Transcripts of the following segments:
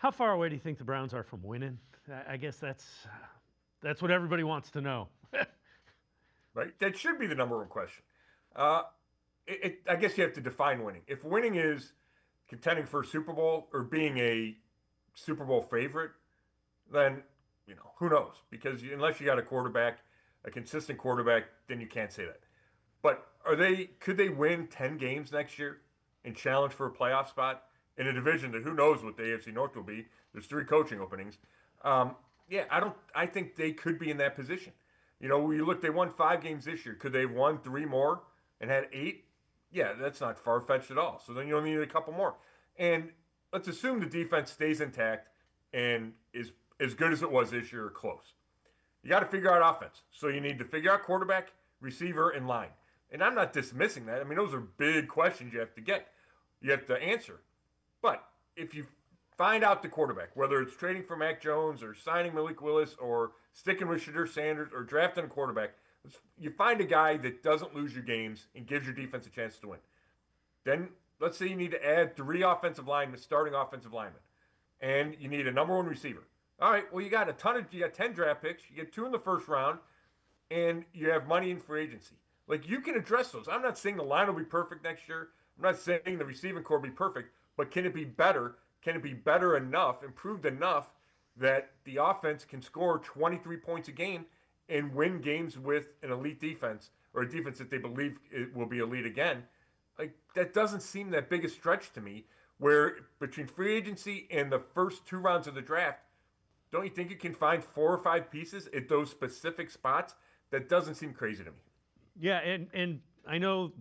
How far away do you think the Browns are from winning? I guess that's what everybody wants to know. Right? That should be the number one question. Uh, I guess you have to define winning. If winning is contending for a Super Bowl or being a Super Bowl favorite, then who knows? Because unless you got a quarterback, a consistent quarterback, then you can't say that. But could they win 10 games next year and challenge for a playoff spot in a division that who knows what the AFC North will be? There's three coaching openings. Yeah, I think they could be in that position. You look, they won 5 games this year. Could they have won three more and had eight? Yeah, that's not far fetched at all. So then you only need a couple more. And let's assume the defense stays intact and is as good as it was this year or close. You got to figure out offense. So you need to figure out quarterback, receiver, and line. And I'm not dismissing that. I mean, those are big questions you have to answer. But if you find out the quarterback, whether it's trading for Mac Jones or signing Malik Willis or sticking with Shadur Sanders or drafting a quarterback, you find a guy that doesn't lose you games and gives your defense a chance to win. Then let's say you need to add three offensive linemen, starting offensive linemen, and you need a number one receiver. All right, well, you got 10 draft picks, you get two in the first round, and you have money in free agency. Like, you can address those. I'm not saying the line will be perfect next year. I'm not saying the receiving core will be perfect, but can it be better? Can it be better enough, improved enough that the offense can score 23 points a game and win games with an elite defense or a defense that they believe it will be elite again? Like, that doesn't seem that big a stretch to me. Where between free agency and the first two rounds of the draft, don't you think you can find four or five pieces at those specific spots? That doesn't seem crazy to me. Yeah, and I know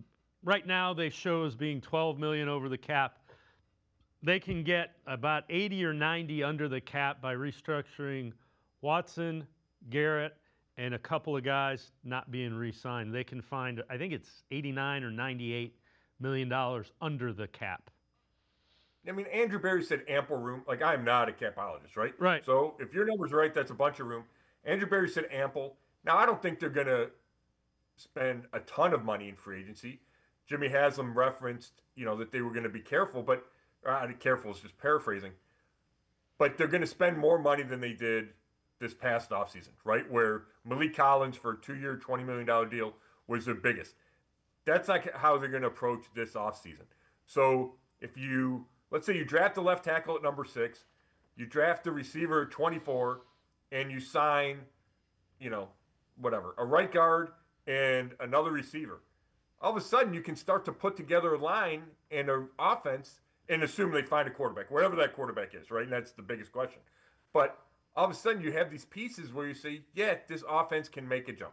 right now they show as being 12 million over the cap. They can get about 80 or 90 under the cap by restructuring Watson, Garrett, and a couple of guys not being re-signed. They can find, I think it's 89 or 98 million dollars under the cap. I mean, Andrew Berry said ample room. Like, I'm not a capologist, right? Right. So if your number's right, that's a bunch of room. Andrew Berry said ample. Now, I don't think they're going to spend a ton of money in free agency. Jimmy Haslam referenced, that they were going to be careful, but careful is just paraphrasing. But they're going to spend more money than they did this past offseason, right? Where Malik Collins for a 2-year, $20 million deal was their biggest. That's not how they're going to approach this offseason. So let's say you draft the left tackle at number 6, you draft the receiver at 24, and you sign, whatever, a right guard and another receiver. All of a sudden, you can start to put together a line and an offense and assume they find a quarterback, wherever that quarterback is, right? And that's the biggest question. But all of a sudden, you have these pieces where you say, yeah, this offense can make a jump.